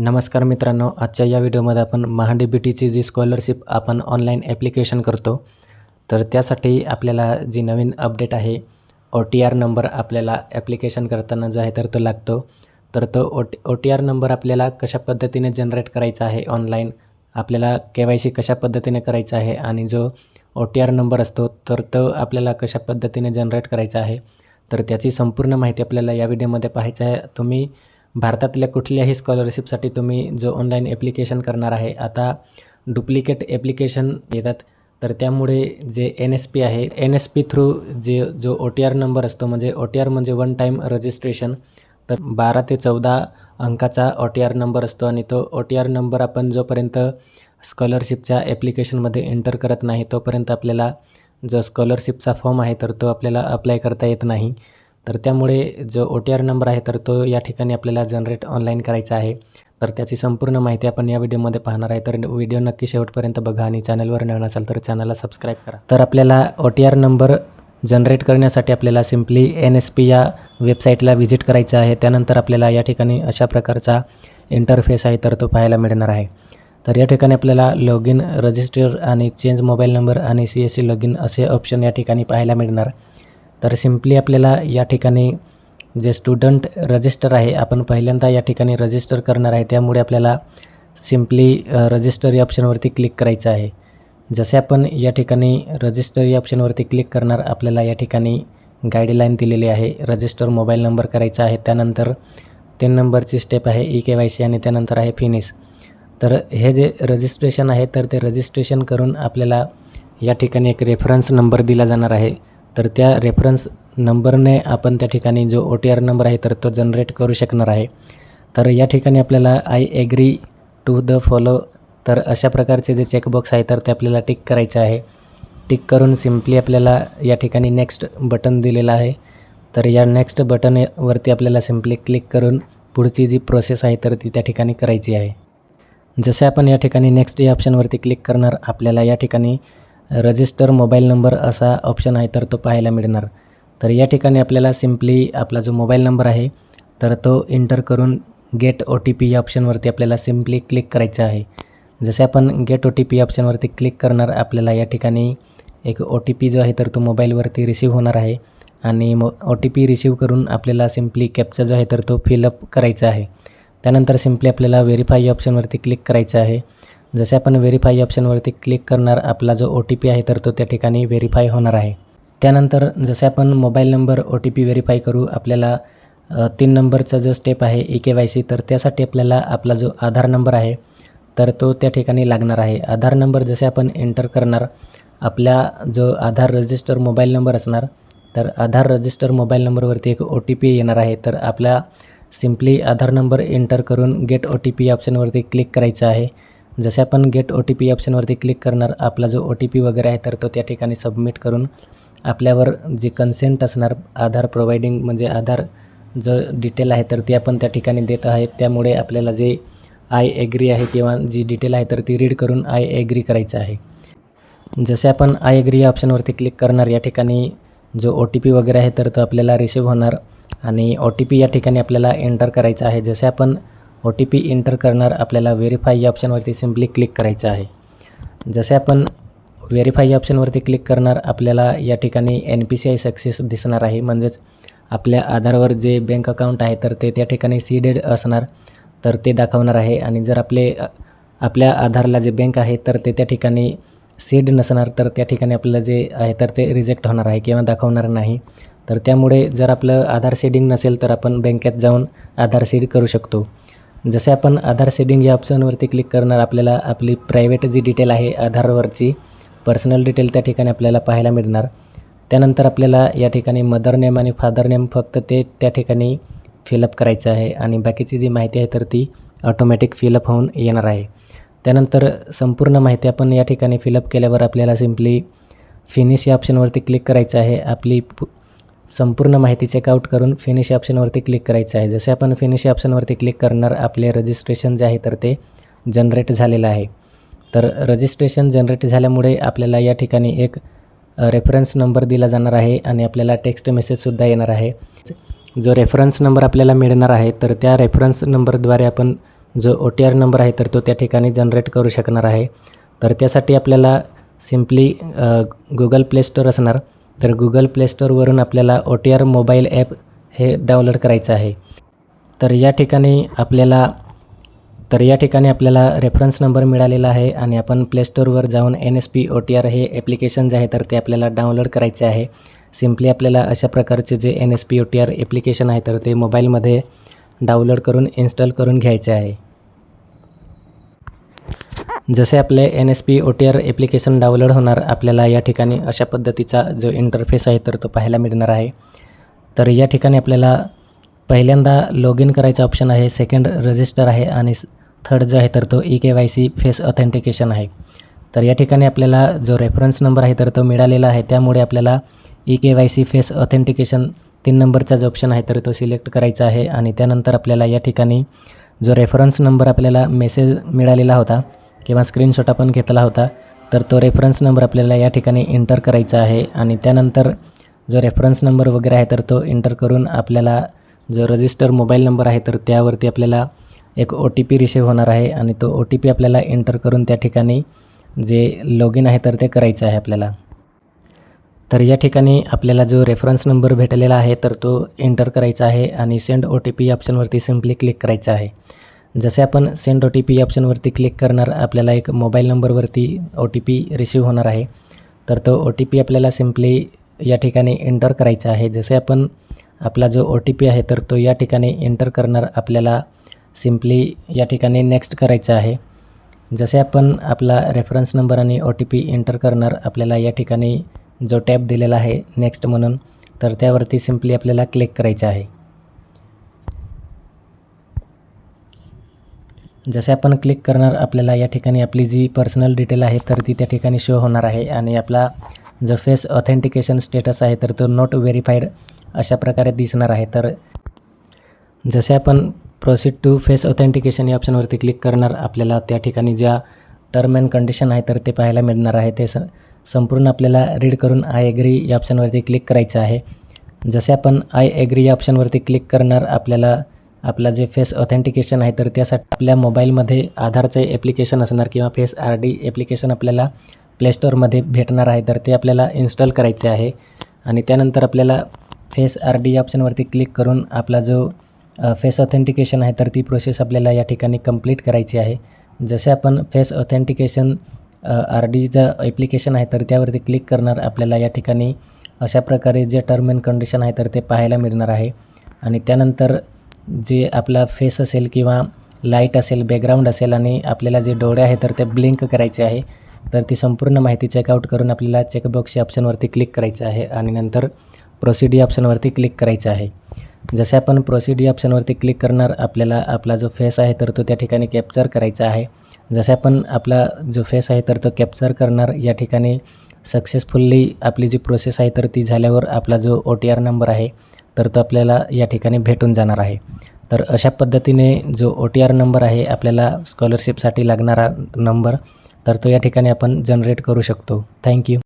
नमस्कार मित्रांनो, आजच्या या व्हिडिओमध्ये आपण महाडीबीटीची जी स्कॉलरशिप आपण ऑनलाईन ॲप्लिकेशन करतो, तर त्यासाठी आपल्याला जी नवीन अपडेट आहे, OTR नंबर आपल्याला ॲप्लिकेशन करताना जो आहे तर तो लागतो. तर तो OTR नंबर आपल्याला कशा पद्धतीने जनरेट करायचा आहे ऑनलाईन, आपल्याला KYC कशा पद्धतीने करायचा आहे आणि जो OTR नंबर असतो तर तो आपल्याला कशा पद्धतीने जनरेट करायचा आहे, तर त्याची संपूर्ण माहिती आपल्याला या व्हिडिओमध्ये पाहायची आहे. तुम्ही भारतातल्या कुठल्याही स्कॉलरशिपसाठी तुम्ही जो ऑनलाईन ॲप्लिकेशन करणार आहे, आता डुप्लिकेट ॲप्लिकेशन येतात, तर त्यामुळे जे NSP आहे, NSP थ्रू जो OTR नंबर असतो, म्हणजे OTR म्हणजे वन टाईम रजिस्ट्रेशन, तर 12 ते 14 अंकाचा OTR नंबर असतो आणि तो OTR नंबर आपण जोपर्यंत स्कॉलरशिपच्या ॲप्लिकेशनमध्ये एंटर करत नाही तोपर्यंत आपल्याला जो स्कॉलरशिपचा फॉर्म आहे तर तो आपल्याला अप्लाय करता येत नाही. तर त्यामुळे जो OTR नंबर आहे तर तो या ठिकाणी आपल्याला जनरेट ऑनलाईन करायचा आहे. तर त्याची संपूर्ण माहिती आपण या व्हिडिओमध्ये पाहणार आहे. तर व्हिडिओ नक्की शेवटपर्यंत बघा आणि चॅनलवर नवीन असाल तर चॅनलला सबस्क्राईब करा. तर आपल्याला OTR नंबर जनरेट करण्यासाठी आपल्याला सिम्पली NSP या वेबसाईटला व्हिजिट करायचं आहे. त्यानंतर आपल्याला या ठिकाणी अशा प्रकारचा इंटरफेस आहे तर तो पाहायला मिळणार आहे. तर या ठिकाणी आपल्याला लॉग इन, रजिस्टर आणि चेंज मोबाईल नंबर आणि CSC लॉग इन असे ऑप्शन या ठिकाणी पाहायला मिळणार. तर सिम्पली आपल्याला या ठिकाणी जे स्टुडंट रजिस्टर आहे, आपण पहिल्यांदा या ठिकाणी रजिस्टर करणार आहे, त्यामुळे आपल्याला सिम्पली रजिस्टर या ऑप्शनवरती क्लिक करायचं आहे. जसे आपण या ठिकाणी रजिस्टर या ऑप्शनवरती क्लिक करणार, आपल्याला या ठिकाणी गाईडलाईन दिलेली आहे. रजिस्टर मोबाईल नंबर करायचा आहे, त्यानंतर 3 नंबरची स्टेप आहे eKYC आणि त्यानंतर आहे फिनिश. तर हे जे रजिस्ट्रेशन आहे तर ते रजिस्ट्रेशन करून आपल्याला या ठिकाणी एक रेफरन्स नंबर दिला जाणार आहे. तर त्या रेफरन्स नंबरने आपण त्या ठिकाणी जो OTR नंबर आहे तर तो जनरेट करू शकणार आहे. तर या ठिकाणी आपल्याला I agree to the follow, तर अशा प्रकारचे जे चेकबॉक्स आहे तर ते आपल्याला टिक करायचं आहे. टिक करून सिम्पली आपल्याला या ठिकाणी नेक्स्ट बटन दिलेलं आहे. तर या नेक्स्ट बटनवरती आपल्याला सिम्पली क्लिक करून पुढची जी प्रोसेस आहे तर ती त्या ठिकाणी करायची आहे. जसे आपण या ठिकाणी नेक्स्ट या ऑप्शनवरती क्लिक करणार, आपल्याला या ठिकाणी रजिस्टर मोबाईल नंबर असा ऑप्शन आहे तर तो पाहायला मिळणार. तर या ठिकाणी आपल्याला सिम्पली आपला जो मोबाईल नंबर आहे तर तो एंटर करून गेट OTP या ऑप्शनवरती आपल्याला सिम्पली क्लिक करायचं आहे. जसे आपण गेट OTP या ऑप्शनवरती क्लिक करणार, आपल्याला या ठिकाणी एक OTP जो आहे तर तो मोबाईलवरती रिसीव होणार आहे आणि OTP रिसीव करून आपल्याला सिम्पली कॅप्चा जो आहे तर तो फिलअप करायचा आहे. त्यानंतर सिम्पली आपल्याला व्हेरीफाय या ऑप्शनवरती क्लिक करायचं आहे. जसे आपण व्हेरीफाय या ऑप्शनवरती क्लिक करणार, आपला जो OTP आहे तर तो त्या ठिकाणी व्हेरीफाय होणार आहे. त्यानंतर जसे आपण मोबाईल नंबर OTP व्हेरीफाय करू, आपल्याला 3 नंबरचा जो स्टेप आहे eKYC, तर त्यासाठी आपल्याला आपला जो आधार नंबर आहे तर तो त्या ठिकाणी लागणार आहे. आधार नंबर जसे आपण एंटर करणार, आपल्या जो आधार रजिस्टर मोबाईल नंबर असणार, तर आधार रजिस्टर मोबाईल नंबरवरती एक OTP येणार आहे. तर आपल्या सिम्पली आधार नंबर एंटर करून गेट OTP या ऑप्शनवरती क्लिक करायचं आहे. जसे आपण गेट OTP ऑप्शनवरती क्लिक करणार, आपला जो OTP वगैरे आहे तर तो त्या ठिकाणी सबमिट करून आपल्यावर जी कन्सेंट असणार आधार प्रोव्हाइडिंग, म्हणजे आधार जो डिटेल आहे तर ती आपण त्या ठिकाणी देत आहे. त्यामुळे आपल्याला जे आय ॲग्री आहे किंवा जी डिटेल आहे तर ती रीड करून आय ॲग्री करायचं आहे. जसे आपण आय ॲग्री या ऑप्शनवरती क्लिक करणार, या ठिकाणी जो OTP वगैरे आहे तर तो आपल्याला रिसीव होणार आणि OTP या ठिकाणी आपल्याला एंटर करायचा आहे. जसे आपण OTP एंटर करणार, आपल्याला व्हेरीफाय या ऑप्शनवरती सिम्पली क्लिक करायचं आहे. जसे आपण व्हेरीफाय या ऑप्शनवरती क्लिक करणार, आपल्याला या ठिकाणी NPCI सक्सेस दिसणार आहे. म्हणजेच आपल्या आधारवर जे बँक अकाउंट आहे तर ते त्या ठिकाणी सीडेड असणार, तर ते दाखवणार आहे. आणि जर आपल्या आधारला जे बँक आहे तर ते त्या ठिकाणी सीड नसणार, तर त्या ठिकाणी आपल्याला जे आहे तर ते रिजेक्ट होणार आहे किंवा दाखवणार नाही. तर त्यामुळे जर आपलं आधार सीडिंग नसेल तर आपण बँकेत जाऊन आधार सीड करू शकतो. जसे आपण आधार सीडिंग या ऑप्शनवरती क्लिक करणार, आपल्याला आपली प्रायव्हेट जी डिटेल आहे आधारवरची पर्सनल डिटेल त्या ठिकाणी आपल्याला पाहायला मिळणार. त्यानंतर आपल्याला या ठिकाणी मदर नेम आणि फादर नेम फक्त ते त्या ठिकाणी फिलअप करायचं आहे आणि बाकीची जी माहिती आहे तर ती ऑटोमॅटिक फिलअप होऊन येणार आहे. त्यानंतर संपूर्ण माहिती आपण या ठिकाणी फिलअप केल्यावर आपल्याला सिम्पली फिनिश या ऑप्शनवरती क्लिक करायचं आहे. आपली संपूर्ण माहिती चेकआउट करून फिनिश या ऑप्शनवरती क्लिक करायचं आहे. जसे आपण फिनिश या ऑप्शनवरती क्लिक करणार, आपले रजिस्ट्रेशन जे आहे तर ते जनरेट झालेलं आहे. तर रजिस्ट्रेशन जनरेट झाल्यामुळे आपल्याला या ठिकाणी एक रेफरन्स नंबर दिला जाणार आहे आणि आपल्याला टेक्स्ट मेसेजसुद्धा येणार आहे. जो रेफरन्स नंबर आपल्याला मिळणार आहे तर त्या रेफरन्स नंबरद्वारे आपण जो OTR नंबर आहे तर तो त्या ठिकाणी जनरेट करू शकणार आहे. तर त्यासाठी आपल्याला सिम्पली गुगल प्ले स्टोअर असणार. तर गुगल प्ले स्टोअरवरून आपल्याला OTR मोबाईल ॲप हे डाउनलोड करायचं आहे. तर या ठिकाणी आपल्याला रेफरन्स नंबर मिळालेला आहे आणि आपण प्ले स्टोअरवर जाऊन NSP OTR हे ॲप्लिकेशन जे आहे तर ते आपल्याला डाउनलोड करायचे आहे. सिम्पली आपल्याला अशा प्रकारचे जे NSP OTR ॲप्लिकेशन आहे तर ते मोबाईलमध्ये डाउनलोड करून इन्स्टॉल करून घ्यायचे आहे. जसे आपले NSP OTR ॲप्लिकेशन डाउनलोड होणार, आपल्याला या ठिकाणी अशा पद्धतीचा जो इंटरफेस आहे तर तो पाहायला मिळणार आहे. तर या ठिकाणी आपल्याला पहिल्यांदा लॉग इन करायचा ऑप्शन आहे, सेकंड रजिस्टर आहे आणि थर्ड जो आहे तर तो eKYC फेस ऑथेंटिकेशन आहे. तर या ठिकाणी आपल्याला जो रेफरन्स नंबर आहे तर तो मिळालेला आहे, त्यामुळे आपल्याला eKYC फेस ऑथेंटिकेशन 3 नंबरचा जो ऑप्शन आहे तर तो सिलेक्ट करायचा आहे. आणि त्यानंतर आपल्याला या ठिकाणी जो रेफरन्स नंबर आपल्याला मेसेज मिळालेला होता किंवा स्क्रीनशॉट आपण घेतला होता तर तो रेफरन्स नंबर आपल्याला या ठिकाणी एंटर करायचा आहे. आणि त्यानंतर जो रेफरन्स नंबर वगैरे आहे तर तो एंटर करून आपल्याला जो रजिस्टर मोबाईल नंबर आहे तर त्यावरती आपल्याला एक OTP रिसीव्ह होणार आहे आणि तो OTP आपल्याला एंटर करून त्या ठिकाणी जे लॉग इन आहे तर ते करायचं आहे आपल्याला. तर या ठिकाणी आपल्याला जो रेफरन्स नंबर भेटलेला आहे तर तो एंटर करायचा आहे आणि सेंड OTP या ऑप्शनवरती सिम्पली क्लिक करायचं आहे. जसे आपण सेंड OTP या ऑप्शनवरती क्लिक करणार, आपल्याला एक मोबाईल नंबरवरती OTP रिसीव्ह होणार आहे. तर तो OTP आपल्याला सिम्पली या ठिकाणी एंटर करायचा आहे. जसे आपण आपला जो OTP आहे तर तो या ठिकाणी एंटर करणार, आपल्याला सिम्पली या ठिकाणी नेक्स्ट करायचं आहे. जसे आपण आपला रेफरन्स नंबर आणि OTP एंटर करणार, आपल्याला या ठिकाणी जो टॅब दिलेला आहे नेक्स्ट म्हणून तर त्यावरती सिम्पली आपल्याला क्लिक करायचं आहे. जसे आपण क्लिक करणार, आपल्याला या ठिकाणी आपली जी पर्सनल डिटेल आहे तर ती त्या ठिकाणी शो होणार आहे आणि आपला जो फेस ऑथेंटिकेशन स्टेटस आहे तर तो नॉट व्हेरीफाईड अशा प्रकारे दिसणार आहे. तर जसे आपण प्रोसीड टू फेस ऑथेंटिकेशन या ऑप्शनवरती क्लिक करणार, आपल्याला त्या ठिकाणी ज्या टर्म अँड कंडिशन आहे तर ते पाहायला मिळणार आहे. ते संपूर्ण आपल्याला रीड करून आय ॲग्री या ऑप्शनवरती क्लिक करायचं आहे. जसे आपण आय ॲग्री या ऑप्शनवरती क्लिक करणार, आपल्याला आपला जे फेस ऑथेंटिकेशन आहे तर त्यासाठी आपल्या मोबाईलमध्ये आधारचे ॲप्लिकेशन असणार किंवा फेस RD ॲप्लिकेशन आपल्याला प्ले स्टोअरमध्ये भेटणार आहे. तर ते आपल्याला इन्स्टॉल करायचे आहे आणि त्यानंतर आपल्याला फेस RD या ऑप्शनवरती क्लिक करून आपला जो फेस ऑथेंटिकेशन आहे तर ती प्रोसेस आपल्याला या ठिकाणी कंप्लीट करायची आहे. जसे आपण फेस ऑथेंटिकेशन RDचं ॲप्लिकेशन आहे तर त्यावरती क्लिक करणार, आपल्याला या ठिकाणी अशा प्रकारे जे टर्म अँड कंडिशन आहे तर ते पाहायला मिळणार आहे. आणि त्यानंतर जे आपला फेस असेल किंवा लाईट असेल, बॅकग्राऊंड असेल आणि आपल्याला जे डोळे आहे तर ते ब्लिंक करायचे आहे. तर ती संपूर्ण माहिती चेकआउट करून आपल्याला चेकबॉक्स या ऑप्शनवरती क्लिक करायचं आहे आणि नंतर प्रोसीड या ऑप्शनवरती क्लिक करायचं आहे. जसे आपण प्रोसीड या ऑप्शनवरती क्लिक करणार, आपल्याला आपला जो फेस आहे तर तो त्या ठिकाणी कॅप्चर करायचा आहे. जसे आपण आपला जो फेस आहे तर तो कॅप्चर करणार, या ठिकाणी सक्सेसफुल्ली आपली जी प्रोसेस आहे तर ती झाल्यावर आपला जो OTR नंबर आहे तर तो आपल्याला या ठिकाणी भेटून जाणार आहे. तर अशा पद्धतीने जो OTR नंबर आहे आपल्याला स्कॉलरशिपसाठी लागणारा नंबर तर तो या ठिकाणी आपण जनरेट करू शकतो. थँक्यू.